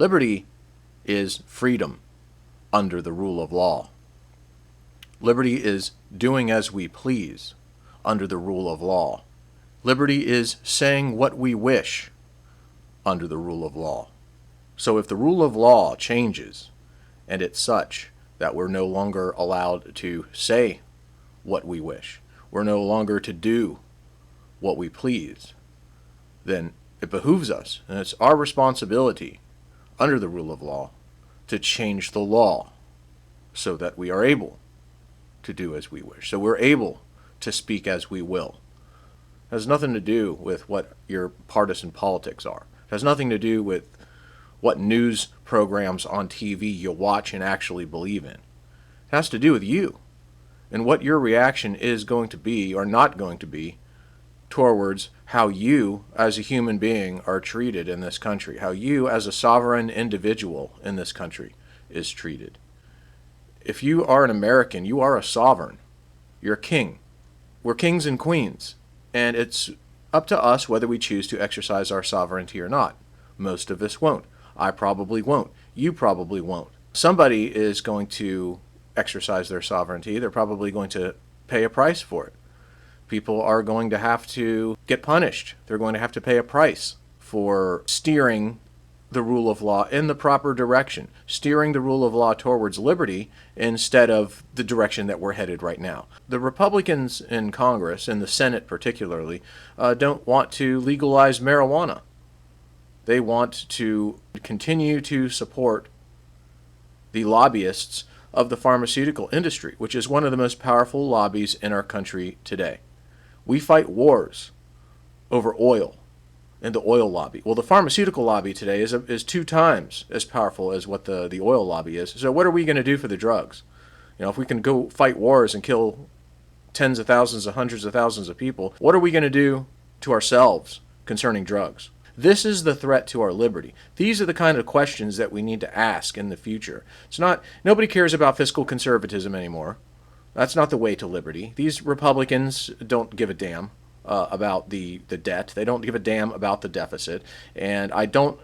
Liberty is freedom under the rule of law. Liberty is doing as we please under the rule of law. Liberty is saying what we wish under the rule of law. So if the rule of law changes, and it's such that we're no longer allowed to say what we wish, we're no longer to do what we please, then it behooves us, and it's our responsibility under the rule of law to change the law so that we are able to do as we wish. So we're able to speak as we will. It has nothing to do with what your partisan politics are. It has nothing to do with what news programs on TV you watch and actually believe in. It has to do with you and what your reaction is going to be or not going to be towards how you as a human being are treated in this country, how you as a sovereign individual in this country is treated. If you are an American, you are a sovereign. You're a king. We're kings and queens, and it's up to us whether we choose to exercise our sovereignty or not. Most of us won't. I probably won't. You probably won't. Somebody is going to exercise their sovereignty. They're probably going to pay a price for it. People are going to have to get punished. They're going to have to pay a price for steering the rule of law in the proper direction, steering the rule of law towards liberty instead of the direction that we're headed right now. The Republicans in Congress, and the Senate particularly, don't want to legalize marijuana. They want to continue to support the lobbyists of the pharmaceutical industry, which is one of the most powerful lobbies in our country today. We fight wars over oil and the oil lobby. Well, the pharmaceutical lobby today is 2 times as powerful as what the oil lobby is. So what are we going to do for the drugs? You know, if we can go fight wars and kill tens of thousands or hundreds of thousands of people, what are we going to do to ourselves concerning drugs? This is the threat to our liberty. These are the kind of questions that we need to ask in the future. Nobody cares about fiscal conservatism anymore. That's not the way to liberty. These Republicans don't give a damn about the debt. They don't give a damn about the deficit. And I don't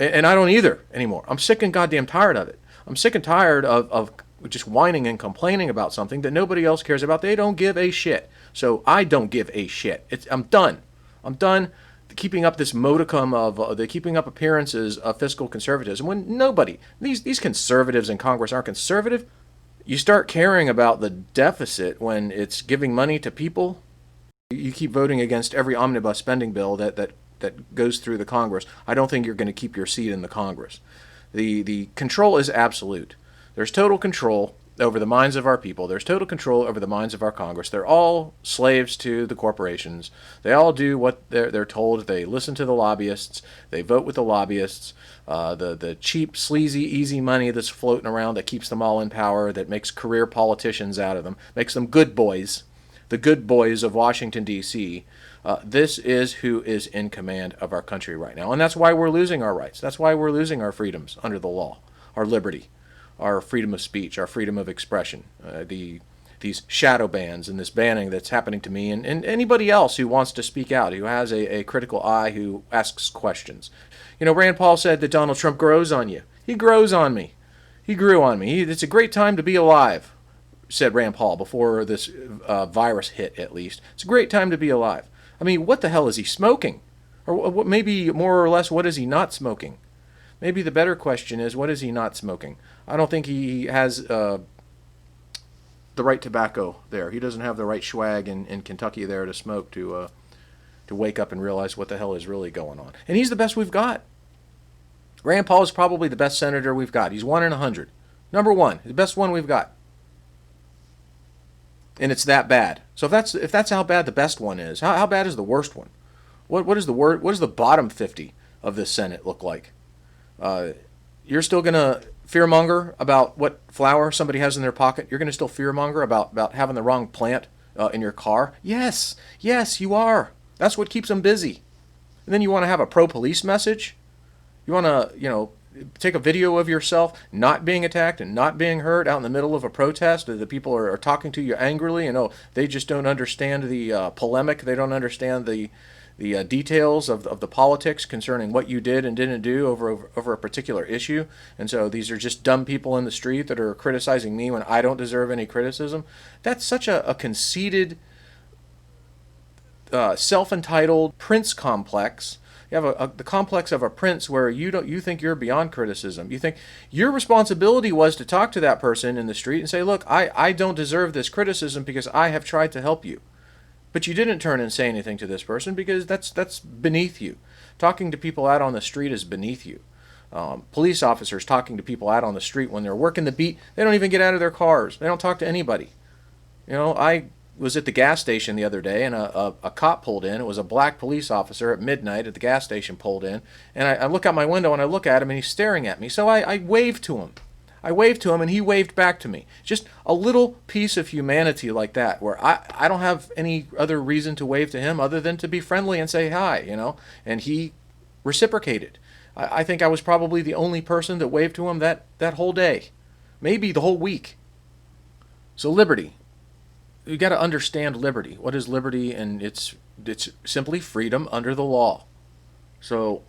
either anymore. I'm sick and goddamn tired of it. I'm sick and tired of just whining and complaining about something that nobody else cares about. They don't give a shit. So I don't give a shit. I'm done. I'm done keeping up this modicum of keeping up appearances of fiscal conservatism when nobody, these conservatives in Congress aren't conservative. You start caring about the deficit when it's giving money to people. You keep voting against every omnibus spending bill that goes through the Congress. I don't think you're going to keep your seat in the Congress. The control is absolute. There's total control over the minds of our people. There's total control over the minds of our Congress. They're all slaves to the corporations. They all do what they're told. They listen to the lobbyists. They vote with the lobbyists. The cheap, sleazy, easy money that's floating around that keeps them all in power, that makes career politicians out of them, makes them good boys, the good boys of Washington, D.C. This is who is in command of our country right now. And that's why we're losing our rights. That's why we're losing our freedoms under the law, our liberty, our freedom of speech, our freedom of expression, these shadow bans and this banning that's happening to me and anybody else who wants to speak out, who has a critical eye, who asks questions. You know, Rand Paul said that Donald Trump grows on you. He grows on me. He grew on me. It's a great time to be alive, said Rand Paul before this virus hit, at least. It's a great time to be alive. I mean, what the hell is he smoking? Or maybe more or less, what is he not smoking? Maybe the better question is, what is he not smoking? I don't think he has the right tobacco there. He doesn't have the right swag in Kentucky there to smoke to wake up and realize what the hell is really going on. And he's the best we've got. Rand Paul is probably the best senator we've got. He's 1 in 100. Number 1, the best one we've got. And it's that bad. So if that's how bad the best one is, how bad is the worst one? What does the bottom 50 of this Senate look like? You're still going to fearmonger about what flour somebody has in their pocket? You're going to still fearmonger about having the wrong plant in your car? Yes, you are. That's what keeps them busy. And then you want to have a pro-police message? You want to, take a video of yourself not being attacked and not being hurt out in the middle of a protest? The people are talking to you angrily and, they just don't understand the polemic. They don't understand the the details of the politics concerning what you did and didn't do over a particular issue. And so these are just dumb people in the street that are criticizing me when I don't deserve any criticism. That's such a conceited, self-entitled prince complex. You have the complex of a prince where you think you're beyond criticism. You think your responsibility was to talk to that person in the street and say, look, I don't deserve this criticism because I have tried to help you. But you didn't turn and say anything to this person because that's beneath you. Talking to people out on the street is beneath you. Police officers talking to people out on the street when they're working the beat, they don't even get out of their cars. They don't talk to anybody. I was at the gas station the other day, and a cop pulled in. It was a black police officer at midnight at the gas station pulled in. And I look out my window, and I look at him, and he's staring at me. So I waved to him. I waved to him, and he waved back to me. Just a little piece of humanity like that, where I don't have any other reason to wave to him other than to be friendly and say hi, And he reciprocated. I think I was probably the only person that waved to him that whole day. Maybe the whole week. So liberty. You got to understand liberty. What is liberty? And it's simply freedom under the law. So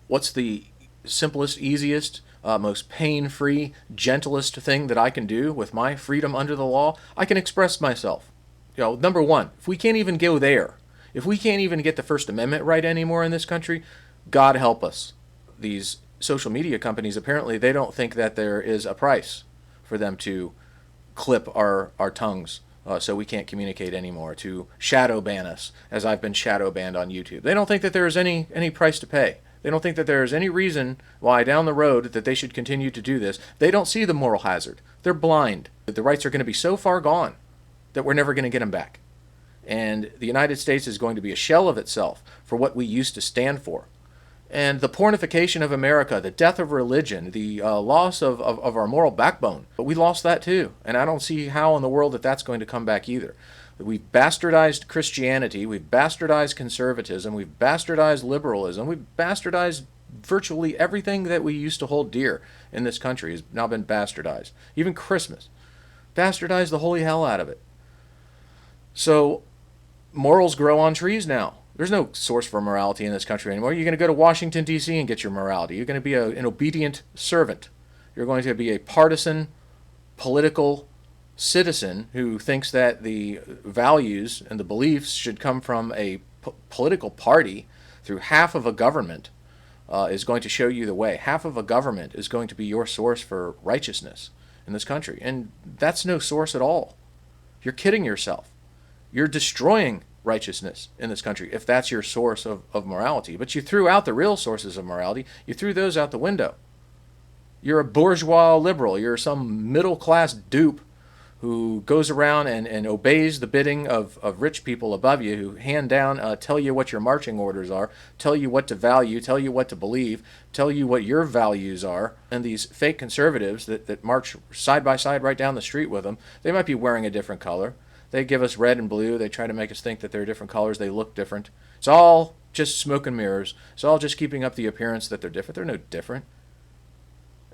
what's the simplest, easiest, most pain-free, gentlest thing that I can do with my freedom under the law? I can express myself. Number one, if we can't even go there, if we can't even get the First Amendment right anymore in this country, God help us. These social media companies, apparently they don't think that there is a price for them to clip our tongues. So we can't communicate anymore, to shadow ban us, as I've been shadow banned on YouTube. They don't think that there is any price to pay. They don't think that there is any reason why down the road that they should continue to do this. They don't see the moral hazard. They're blind. The rights are going to be so far gone that we're never going to get them back. And the United States is going to be a shell of itself for what we used to stand for. And the pornification of America, the death of religion, the loss of our moral backbone. But we lost that too. And I don't see how in the world that's going to come back either. We've bastardized Christianity. We've bastardized conservatism. We've bastardized liberalism. We've bastardized virtually everything that we used to hold dear in this country has now been bastardized. Even Christmas. Bastardized the holy hell out of it. So morals grow on trees now. There's no source for morality in this country anymore. You're going to go to Washington, D.C. and get your morality. You're going to be an obedient servant. You're going to be a partisan, political citizen who thinks that the values and the beliefs should come from a political party through half of a government is going to show you the way. Half of a government is going to be your source for righteousness in this country. And that's no source at all. You're kidding yourself. You're destroying righteousness in this country if that's your source of morality. But you threw out the real sources of morality. You threw those out the window. You're a bourgeois liberal. You're some middle-class dupe who goes around and obeys the bidding of rich people above you who hand down, tell you what your marching orders are, tell you what to value, tell you what to believe, tell you what your values are. And these fake conservatives that march side by side right down the street with them, they might be wearing a different color. They give us red and blue. They try to make us think that they're different colors. They look different. It's all just smoke and mirrors. It's all just keeping up the appearance that they're different. They're no different.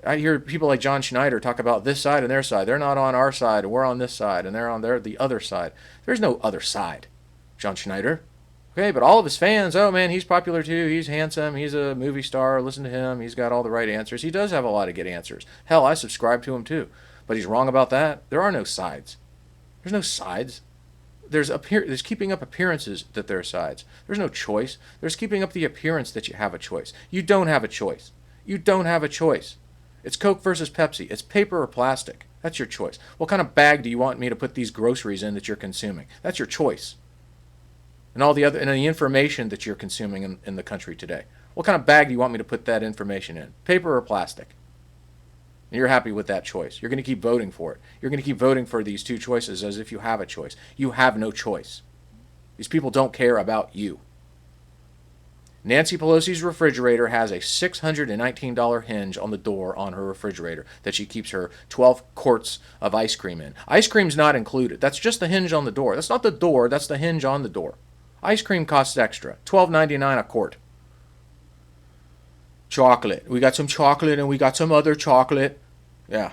I hear people like John Schneider talk about this side and their side. They're not on our side, and we're on this side, and they're on the other side. There's no other side, John Schneider. Okay, but all of his fans, oh man, he's popular too. He's handsome. He's a movie star. Listen to him. He's got all the right answers. He does have a lot of good answers. Hell, I subscribe to him too. But he's wrong about that. There are no sides. There's no sides. There's keeping up appearances that there are sides. There's no choice. There's keeping up the appearance that you have a choice. You don't have a choice. You don't have a choice. It's Coke versus Pepsi. It's paper or plastic. That's your choice. What kind of bag do you want me to put these groceries in that you're consuming? That's your choice. And all the information that you're consuming in the country today. What kind of bag do you want me to put that information in? Paper or plastic? And you're happy with that choice. You're going to keep voting for it. You're going to keep voting for these two choices as if you have a choice. You have no choice. These people don't care about you. Nancy Pelosi's refrigerator has a $619 hinge on the door on her refrigerator that she keeps her 12 quarts of ice cream in. Ice cream's not included. That's just the hinge on the door. That's not the door. That's the hinge on the door. Ice cream costs extra. $12.99 a quart. Chocolate. We got some chocolate and we got some other chocolate. Yeah.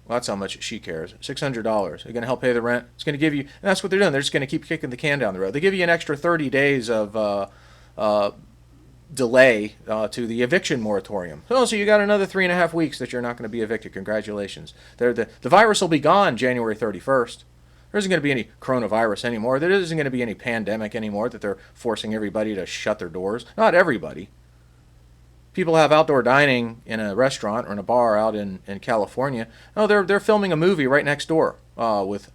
Well, that's how much she cares. $600. They're going to help pay the rent. It's going to give you, and that's what they're doing. They're just going to keep kicking the can down the road. They give you an extra 30 days of delay to the eviction moratorium. So you got another 3.5 weeks that you're not going to be evicted. Congratulations. The virus will be gone January 31st. There isn't going to be any coronavirus anymore. There isn't going to be any pandemic anymore that they're forcing everybody to shut their doors. Not everybody. People have outdoor dining in a restaurant or in a bar out in California. Oh, they're filming a movie right next door with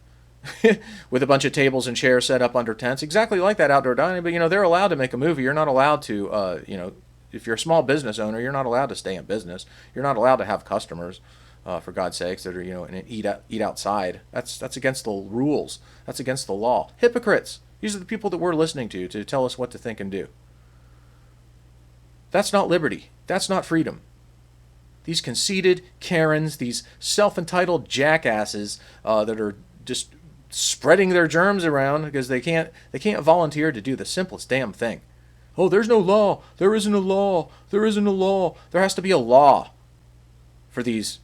with a bunch of tables and chairs set up under tents, exactly like that outdoor dining. But they're allowed to make a movie. You're not allowed to if you're a small business owner, you're not allowed to stay in business. You're not allowed to have customers, for God's sakes, that are and eat outside. That's against the rules. That's against the law. Hypocrites. These are the people that we're listening to tell us what to think and do. That's not liberty. That's not freedom. These conceited Karens, these self-entitled jackasses that are just spreading their germs around because they can't volunteer to do the simplest damn thing. Oh, there's no law. There isn't a law. There isn't a law. There has to be a law for these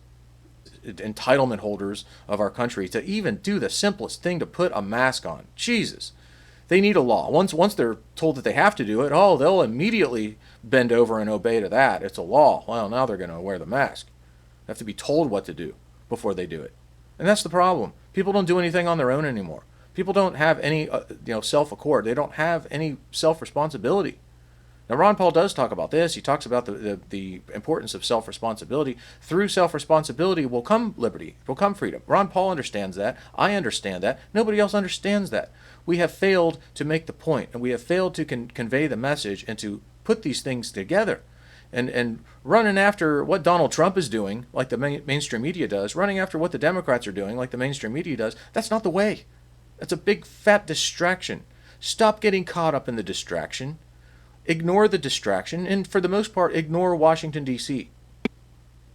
entitlement holders of our country to even do the simplest thing, to put a mask on. Jesus. They need a law. Once they're told that they have to do it, they'll immediately bend over and obey to that. It's a law. Well, now they're going to wear the mask. They have to be told what to do before they do it. And that's the problem. People don't do anything on their own anymore. People don't have any self-accord. They don't have any self-responsibility. Now, Ron Paul does talk about this. He talks about the importance of self-responsibility. Through self-responsibility will come liberty, will come freedom. Ron Paul understands that. I understand that. Nobody else understands that. We have failed to make the point, and we have failed to convey the message and to put these things together. And running after what Donald Trump is doing, like the mainstream media does, running after what the Democrats are doing, like the mainstream media does, that's not the way. That's a big fat distraction. Stop getting caught up in the distraction. Ignore the distraction, and for the most part, ignore Washington, D.C.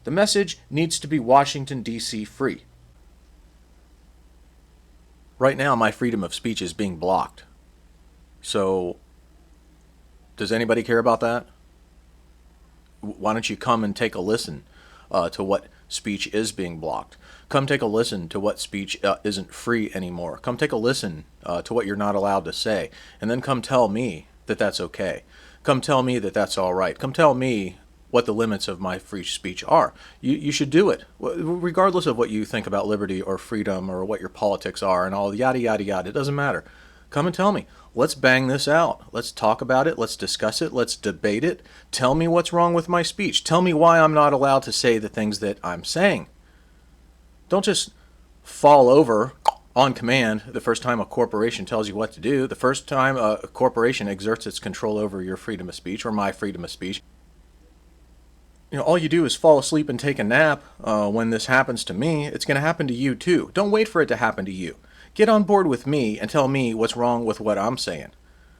The message needs to be Washington, D.C. free. Right now, my freedom of speech is being blocked. So, does anybody care about that? Why don't you come and take a listen to what speech is being blocked? Come take a listen to what speech isn't free anymore. Come take a listen to what you're not allowed to say. And then come tell me that that's okay. Come tell me that that's all right. Come tell me what the limits of my free speech are. You should do it, regardless of what you think about liberty or freedom or what your politics are and all yada, yada, yada. It doesn't matter. Come and tell me. Let's bang this out. Let's talk about it. Let's discuss it. Let's debate it. Tell me what's wrong with my speech. Tell me why I'm not allowed to say the things that I'm saying. Don't just fall over on command the first time a corporation tells you what to do, the first time a corporation exerts its control over your freedom of speech or my freedom of speech. All you do is fall asleep and take a nap when this happens to me. It's going to happen to you too. Don't wait for it to happen to you. Get on board with me and tell me what's wrong with what I'm saying.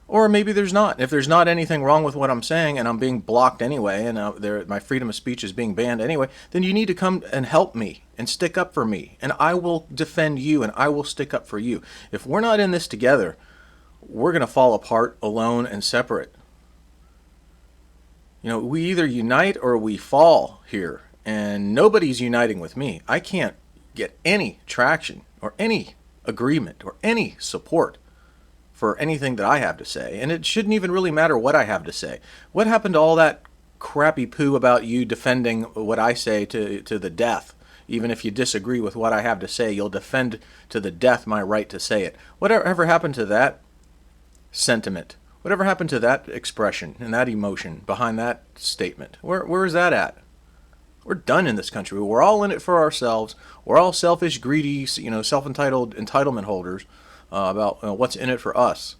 Or maybe there's not. If there's not anything wrong with what I'm saying and I'm being blocked anyway and my freedom of speech is being banned anyway, then you need to come and help me and stick up for me. And I will defend you and I will stick up for you. If we're not in this together, we're going to fall apart alone and separate. We either unite or we fall here. And nobody's uniting with me. I can't get any traction or any agreement or any support for anything that I have to say. And it shouldn't even really matter what I have to say. What happened to all that crappy poo about you defending what I say to the death? Even if you disagree with what I have to say, you'll defend to the death my right to say it. Whatever happened to that sentiment? Whatever happened to that expression and that emotion behind that statement? Where is that at? We're done in this country. We're all in it for ourselves. We're all selfish, greedy, self-entitled entitlement holders about what's in it for us.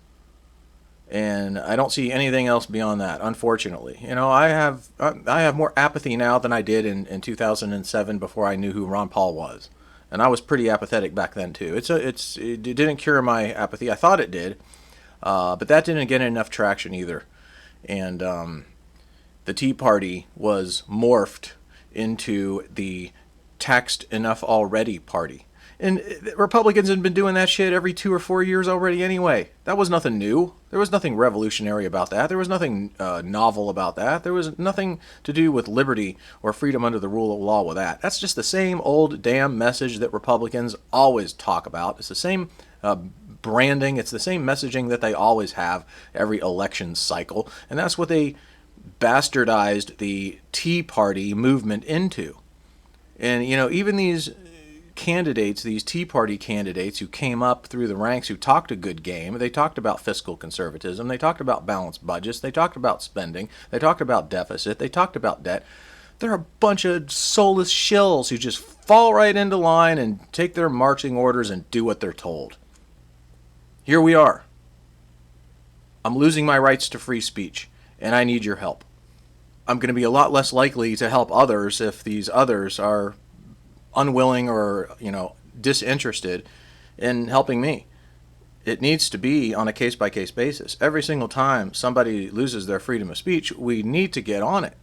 And I don't see anything else beyond that, unfortunately. I have more apathy now than I did in 2007 before I knew who Ron Paul was. And I was pretty apathetic back then too. It didn't cure my apathy. I thought it did. But that didn't get enough traction either. And the Tea Party was morphed into the taxed enough already party. And Republicans had been doing that shit every 2 or 4 years already anyway. That was nothing new. There was nothing revolutionary about that. There was nothing novel about that. There was nothing to do with liberty or freedom under the rule of law with that. That's just the same old damn message that Republicans always talk about. It's the same branding. It's the same messaging that they always have every election cycle. And that's what they bastardized the Tea Party movement into. And, even these candidates, these Tea Party candidates who came up through the ranks, who talked a good game, they talked about fiscal conservatism, they talked about balanced budgets, they talked about spending, they talked about deficit, they talked about debt. They're a bunch of soulless shills who just fall right into line and take their marching orders and do what they're told. Here we are. I'm losing my rights to free speech, and I need your help. I'm going to be a lot less likely to help others if these others are unwilling or, disinterested in helping me. It needs to be on a case-by-case basis. Every single time somebody loses their freedom of speech, we need to get on it.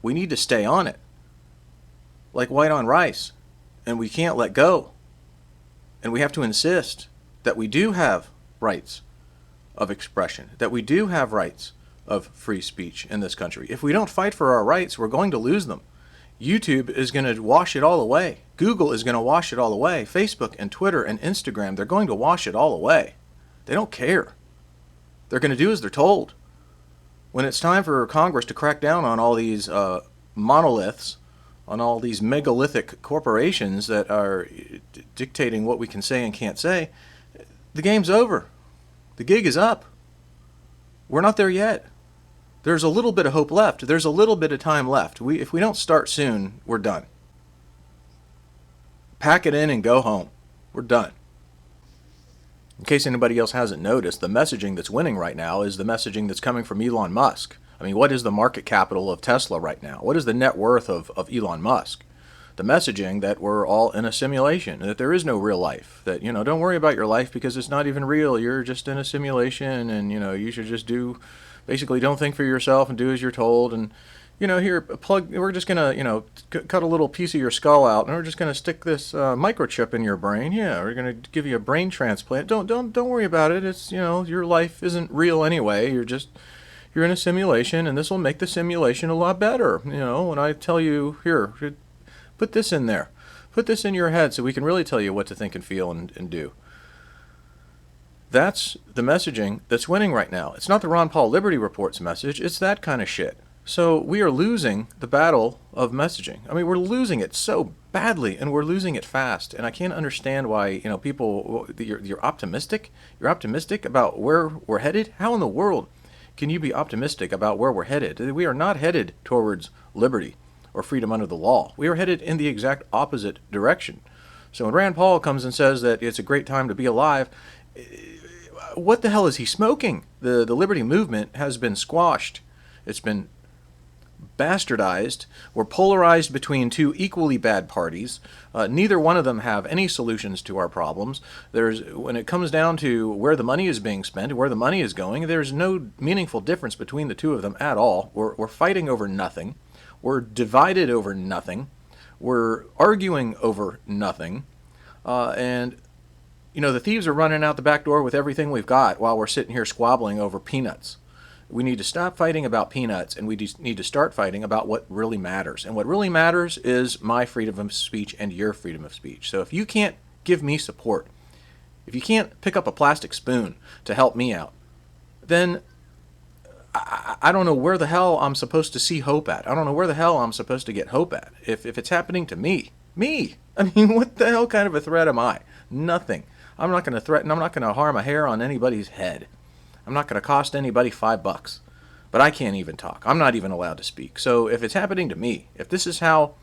We need to stay on it. Like white on rice. And we can't let go. And we have to insist that we do have rights of expression, that we do have rights of free speech in this country. If we don't fight for our rights, we're going to lose them. YouTube is going to wash it all away. Google is going to wash it all away. Facebook and Twitter and Instagram, they're going to wash it all away. They don't care. They're going to do as they're told. When it's time for Congress to crack down on all these monoliths, on all these megalithic corporations that are dictating what we can say and can't say, the game's over. The gig is up. We're not there yet. There's a little bit of hope left. There's a little bit of time left. If we don't start soon, we're done. Pack it in and go home. We're done. In case anybody else hasn't noticed, the messaging that's winning right now is the messaging that's coming from Elon Musk. I mean, what is the market capital of Tesla right now? What is the net worth of Elon Musk? The messaging that we're all in a simulation, that there is no real life, that, don't worry about your life because it's not even real. You're just in a simulation, and, you should just basically don't think for yourself and do as you're told. And, here, we're just going to, cut a little piece of your skull out, and we're just going to stick this microchip in your brain. Yeah, we're going to give you a brain transplant. Don't worry about it. It's, your life isn't real anyway. You're in a simulation, and this will make the simulation a lot better. When I tell you, here, put this in there. Put this in your head so we can really tell you what to think and feel and do. That's the messaging that's winning right now. It's not the Ron Paul Liberty Report's message. It's that kind of shit. So we are losing the battle of messaging. I mean, we're losing it so badly, and we're losing it fast. And I can't understand why, people, you're optimistic? You're optimistic about where we're headed? How in the world can you be optimistic about where we're headed? We are not headed towards liberty or freedom under the law. We are headed in the exact opposite direction. So when Rand Paul comes and says that it's a great time to be alive, what the hell is he smoking? The liberty movement has been squashed. It's been bastardized. We're polarized between two equally bad parties. Neither one of them have any solutions to our problems. When it comes down to where the money is being spent, where the money is going, there's no meaningful difference between the two of them at all. We're fighting over nothing. We're divided over nothing. We're arguing over nothing. And the thieves are running out the back door with everything we've got while we're sitting here squabbling over peanuts. We need to stop fighting about peanuts, and we need to start fighting about what really matters. And what really matters is my freedom of speech and your freedom of speech. So if you can't give me support, if you can't pick up a plastic spoon to help me out, then I don't know where the hell I'm supposed to see hope at. I don't know where the hell I'm supposed to get hope at. If it's happening to me. I mean, what the hell kind of a threat am I? Nothing. I'm not going to threaten. I'm not going to harm a hair on anybody's head. I'm not going to cost anybody $5. But I can't even talk. I'm not even allowed to speak. So if it's happening to me, if this is how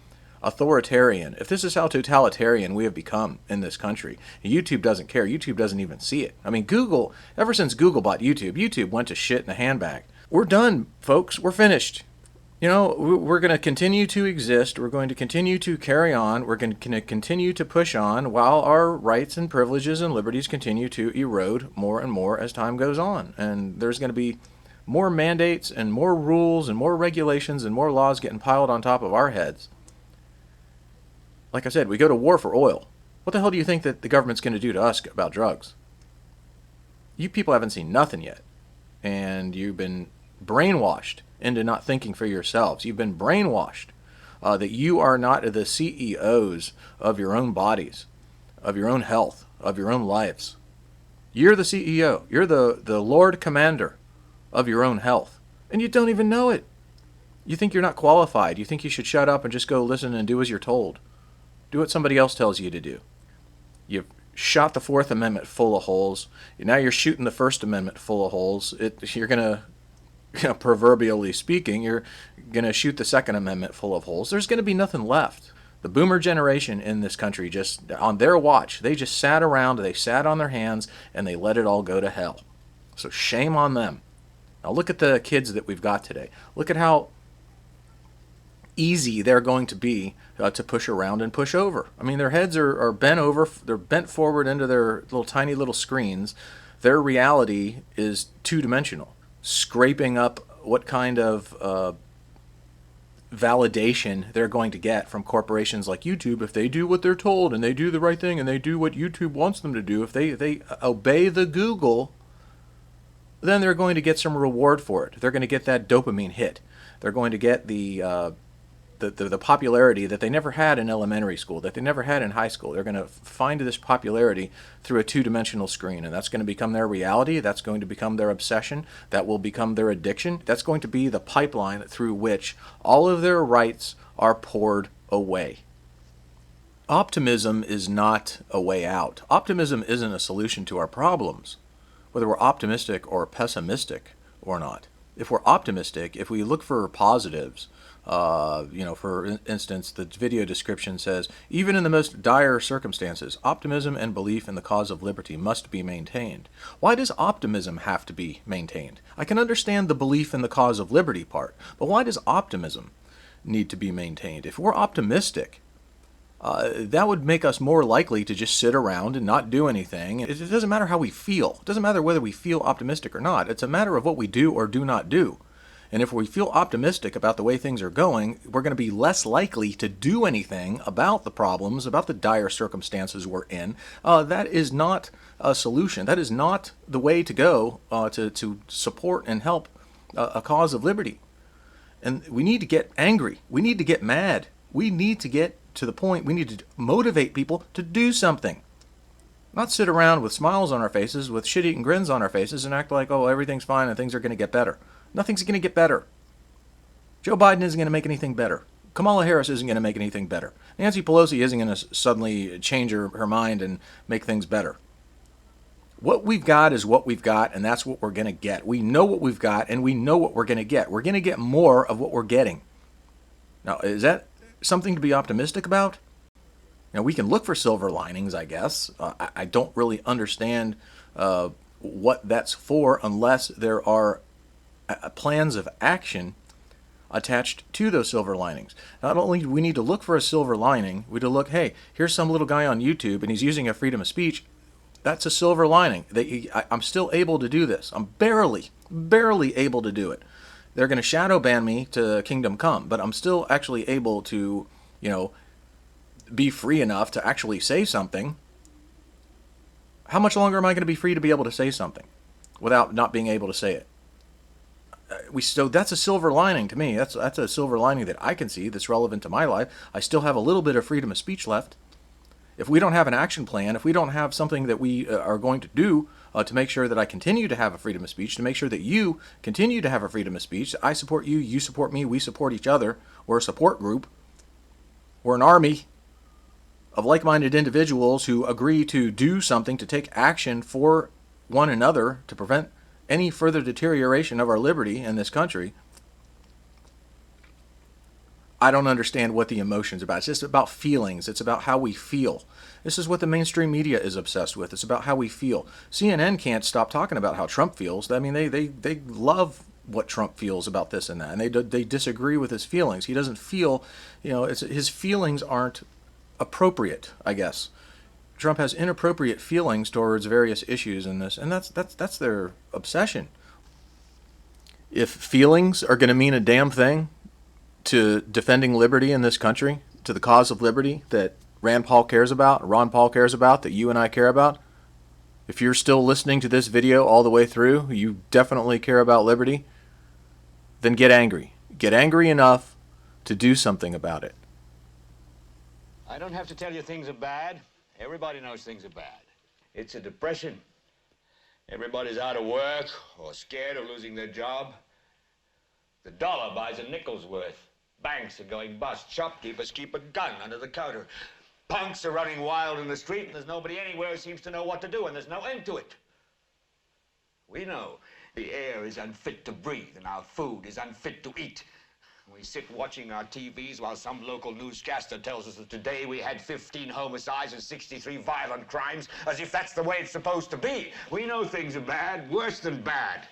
authoritarian, if this is how totalitarian we have become in this country, YouTube doesn't care. YouTube doesn't even see it. I mean, Google, ever since Google bought YouTube, YouTube went to shit in a handbag. We're done, folks. We're finished. We're going to continue to exist. We're going to continue to carry on. We're going to continue to push on while our rights and privileges and liberties continue to erode more and more as time goes on. And there's going to be more mandates and more rules and more regulations and more laws getting piled on top of our heads. Like I said, we go to war for oil. What the hell do you think that the government's going to do to us about drugs? You people haven't seen nothing yet. And you've been brainwashed into not thinking for yourselves. You've been brainwashed that you are not the CEOs of your own bodies, of your own health, of your own lives. You're the CEO. You're the Lord Commander of your own health. And you don't even know it. You think you're not qualified. You think you should shut up and just go listen and do as you're told. Do what somebody else tells you to do. You've shot the Fourth Amendment full of holes. Now you're shooting the First Amendment full of holes. You're going to, proverbially speaking, you're going to shoot the Second Amendment full of holes. There's going to be nothing left. The boomer generation in this country, just on their watch, they just sat around, they sat on their hands, and they let it all go to hell. So shame on them. Now look at the kids that we've got today. Look at how easy they're going to be to push around and push over. I mean, their heads are bent over, they're bent forward into their little tiny little screens. Their reality is two-dimensional, scraping up what kind of validation they're going to get from corporations like YouTube if they do what they're told and they do the right thing and they do what YouTube wants them to do. If they obey the Google, then they're going to get some reward for it. They're going to get that dopamine hit. They're going to get the popularity that they never had in elementary school, that they never had in high school. They're going to find this popularity through a two-dimensional screen, and that's going to become their reality. That's going to become their obsession. That will become their addiction. That's going to be the pipeline through which all of their rights are poured away. Optimism is not a way out. Optimism isn't a solution to our problems, whether we're optimistic or pessimistic or not. If we're optimistic, if we look for positives, for instance, the video description says, even in the most dire circumstances, optimism and belief in the cause of liberty must be maintained. Why does optimism have to be maintained? I can understand the belief in the cause of liberty part, but why does optimism need to be maintained? If we're optimistic, that would make us more likely to just sit around and not do anything. It doesn't matter how we feel. It doesn't matter whether we feel optimistic or not. It's a matter of what we do or do not do. And if we feel optimistic about the way things are going, we're going to be less likely to do anything about the problems, about the dire circumstances we're in. That is not a solution. That is not the way to go to support and help a cause of liberty. And we need to get angry. We need to get mad. We need to get to the point, we need to motivate people to do something. Not sit around with smiles on our faces, with shit-eating grins on our faces, and act like, oh, everything's fine and things are going to get better. Nothing's going to get better. Joe Biden isn't going to make anything better. Kamala Harris isn't going to make anything better. Nancy Pelosi isn't going to suddenly change her mind and make things better. What we've got is what we've got, and that's what we're going to get. We know what we've got, and we know what we're going to get. We're going to get more of what we're getting. Now, is that something to be optimistic about? We can look for silver linings, I guess. I don't really understand what that's for unless there are plans of action attached to those silver linings. Not only do we need to look for a silver lining, we need to look, hey, here's some little guy on YouTube and he's using a freedom of speech. That's a silver lining. I'm still able to do this. I'm barely able to do it. They're going to shadow ban me to kingdom come, but I'm still actually able to, be free enough to actually say something. How much longer am I going to be free to be able to say something without not being able to say it? So that's a silver lining to me. That's a silver lining that I can see that's relevant to my life. I still have a little bit of freedom of speech left. If we don't have an action plan, if we don't have something that we are going to do to make sure that I continue to have a freedom of speech, to make sure that you continue to have a freedom of speech, I support you, you support me, we support each other, we're a support group, we're an army of like-minded individuals who agree to do something, to take action for one another to prevent any further deterioration of our liberty in this country. I don't understand what the emotion's about. It's just about feelings. It's about how we feel. This is what the mainstream media is obsessed with. It's about how we feel. CNN can't stop talking about how Trump feels. I mean, they love what Trump feels about this and that, and they disagree with his feelings. He doesn't feel, his feelings aren't appropriate, I guess. Trump has inappropriate feelings towards various issues in this, and that's their obsession. If feelings are going to mean a damn thing to defending liberty in this country, to the cause of liberty that Ron Paul cares about, that you and I care about, if you're still listening to this video all the way through, you definitely care about liberty, then get angry. Get angry enough to do something about it. I don't have to tell you things are bad. Everybody knows things are bad. It's a depression. Everybody's out of work or scared of losing their job. The dollar buys a nickel's worth. Banks are going bust. Shopkeepers keep a gun under the counter. Punks are running wild in the street, and there's nobody anywhere who seems to know what to do, and there's no end to it. We know the air is unfit to breathe, and our food is unfit to eat. We sit watching our TVs while some local newscaster tells us that today we had 15 homicides and 63 violent crimes, as if that's the way it's supposed to be. We know things are bad, worse than bad.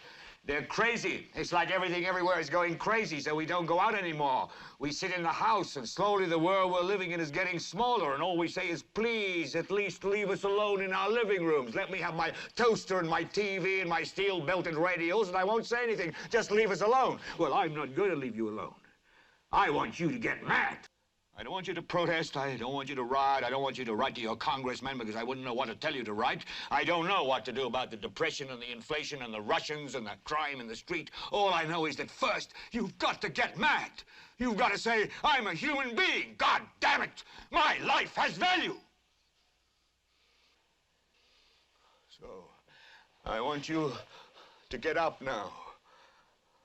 They're crazy. It's like everything everywhere is going crazy, so we don't go out anymore. We sit in the house, and slowly the world we're living in is getting smaller, and all we say is, please, at least leave us alone in our living rooms. Let me have my toaster and my TV and my steel-belted radios, and I won't say anything. Just leave us alone. Well, I'm not going to leave you alone. I want you to get mad. I don't want you to protest. I don't want you to riot. I don't want you to write to your congressman because I wouldn't know what to tell you to write. I don't know what to do about the depression and the inflation and the Russians and the crime in the street. All I know is that first, you've got to get mad. You've got to say, I'm a human being. God damn it. My life has value. So, I want you to get up now.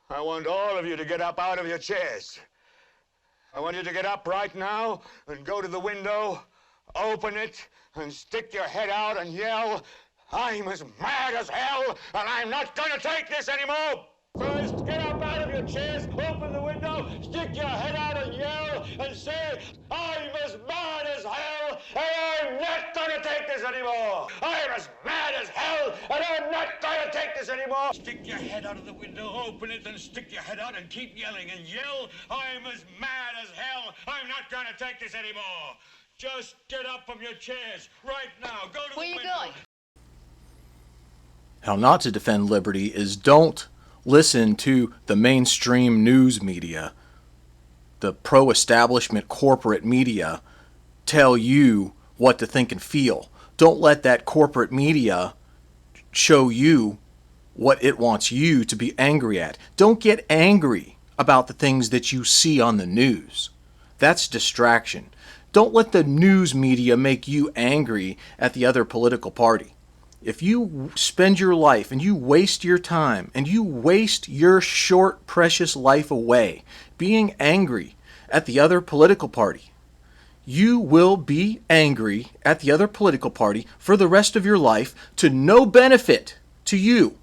I want all of you to get up out of your chairs. I want you to get up right now and go to the window, open it, and stick your head out and yell, I'm as mad as hell, and I'm not going to take this anymore. First, get up out of your chairs, open the window, stick your head out and yell, and say, I'm as mad as hell, and I'm not going to take this anymore. I'm as mad as hell, and I'm not going to take this anymore. Stick your head out of the window, open it, and stick your head out and keep yelling and yell, I'm as mad as hell, I'm not going to take this anymore. Just get up from your chairs right now. Go to the window. Where are you going? How not to defend liberty is don't listen to the mainstream news media, the pro-establishment corporate media, tell you what to think and feel. Don't let that corporate media show you what it wants you to be angry at. Don't get angry about the things that you see on the news. That's distraction. Don't let the news media make you angry at the other political party. If you spend your life and you waste your time and you waste your short, precious life away being angry at the other political party, you will be angry at the other political party for the rest of your life to no benefit to you,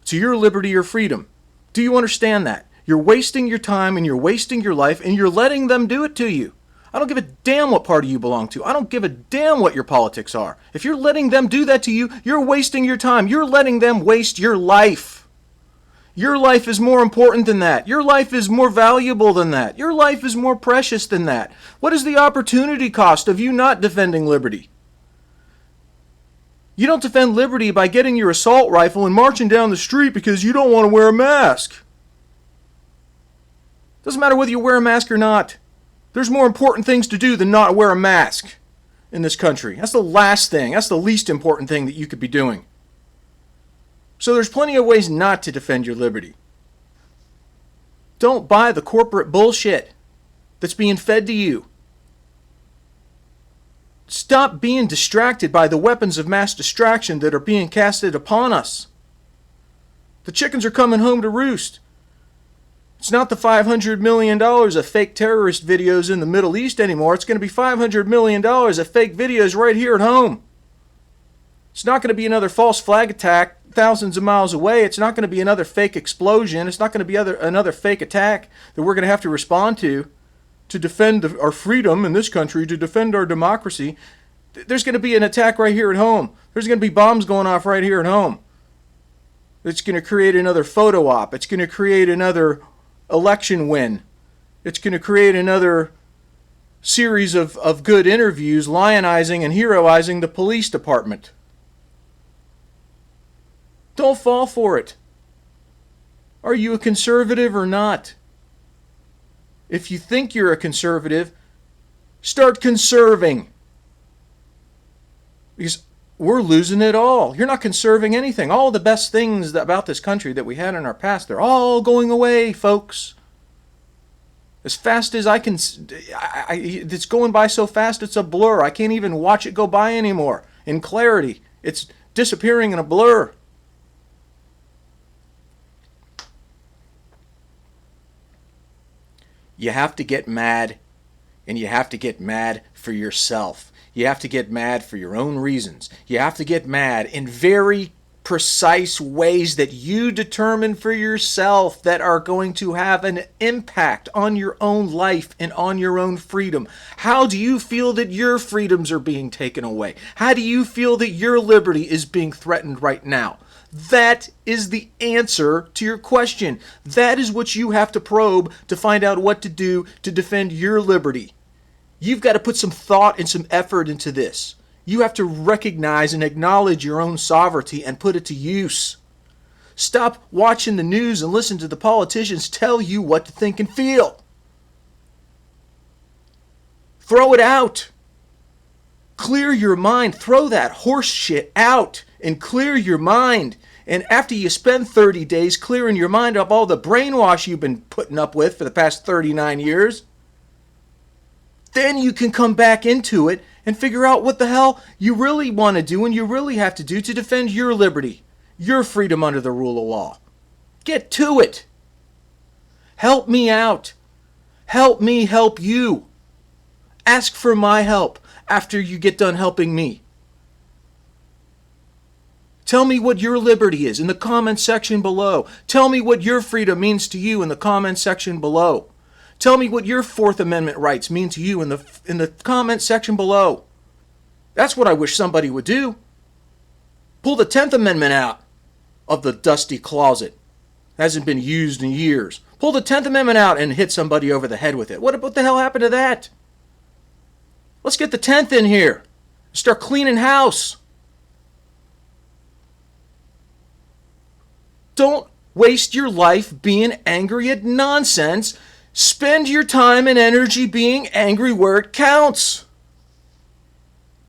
to your liberty or freedom. Do you understand that? You're wasting your time and you're wasting your life and you're letting them do it to you. I don't give a damn what party you belong to. I don't give a damn what your politics are. If you're letting them do that to you, you're wasting your time. You're letting them waste your life. Your life is more important than that. Your life is more valuable than that. Your life is more precious than that. What is the opportunity cost of you not defending liberty? You don't defend liberty by getting your assault rifle and marching down the street because you don't want to wear a mask. Doesn't matter whether you wear a mask or not. There's more important things to do than not wear a mask in this country. That's the last thing. That's the least important thing that you could be doing. So there's plenty of ways not to defend your liberty. Don't buy the corporate bullshit that's being fed to you. Stop being distracted by the weapons of mass distraction that are being casted upon us. The chickens are coming home to roost. It's not the $500 million of fake terrorist videos in the Middle East anymore. It's going to be $500 million of fake videos right here at home. It's not going to be another false flag attack thousands of miles away. It's not going to be another fake explosion. It's not going to be another fake attack that we're going to have to respond to defend our freedom in this country, to defend our democracy. There's going to be an attack right here at home. There's going to be bombs going off right here at home. It's going to create another photo op. It's going to create another election win. It's going to create another series of good interviews lionizing and heroizing the police department. Don't fall for it. Are you a conservative or not? If you think you're a conservative, start conserving. Because we're losing it all. You're not conserving anything. All the best things about this country that we had in our past, they're all going away, folks. As fast as I can, it's going by so fast it's a blur. I can't even watch it go by anymore in clarity. It's disappearing in a blur. You have to get mad, and you have to get mad for yourself. You have to get mad for your own reasons. You have to get mad in very precise ways that you determine for yourself that are going to have an impact on your own life and on your own freedom. How do you feel that your freedoms are being taken away? How do you feel that your liberty is being threatened right now? That is the answer to your question. That is what you have to probe to find out what to do to defend your liberty. You've got to put some thought and some effort into this. You have to recognize and acknowledge your own sovereignty and put it to use. Stop watching the news and listen to the politicians tell you what to think and feel. Throw it out. Clear your mind. Throw that horse shit out and clear your mind. And after you spend 30 days clearing your mind of all the brainwash you've been putting up with for the past 39 years, then you can come back into it and figure out what the hell you really want to do and you really have to do to defend your liberty, your freedom under the rule of law. Get to it. Help me out. Help me help you. Ask for my help after you get done helping me. Tell me what your liberty is in the comment section below. Tell me what your freedom means to you in the comment section below. Tell me what your Fourth Amendment rights mean to you in the comment section below. That's what I wish somebody would do. Pull the 10th Amendment out of the dusty closet. It hasn't been used in years. Pull the 10th Amendment out and hit somebody over the head with it. What the hell happened to that? Let's get the 10th in here. Start cleaning house. Don't waste your life being angry at nonsense. Spend your time and energy being angry where it counts.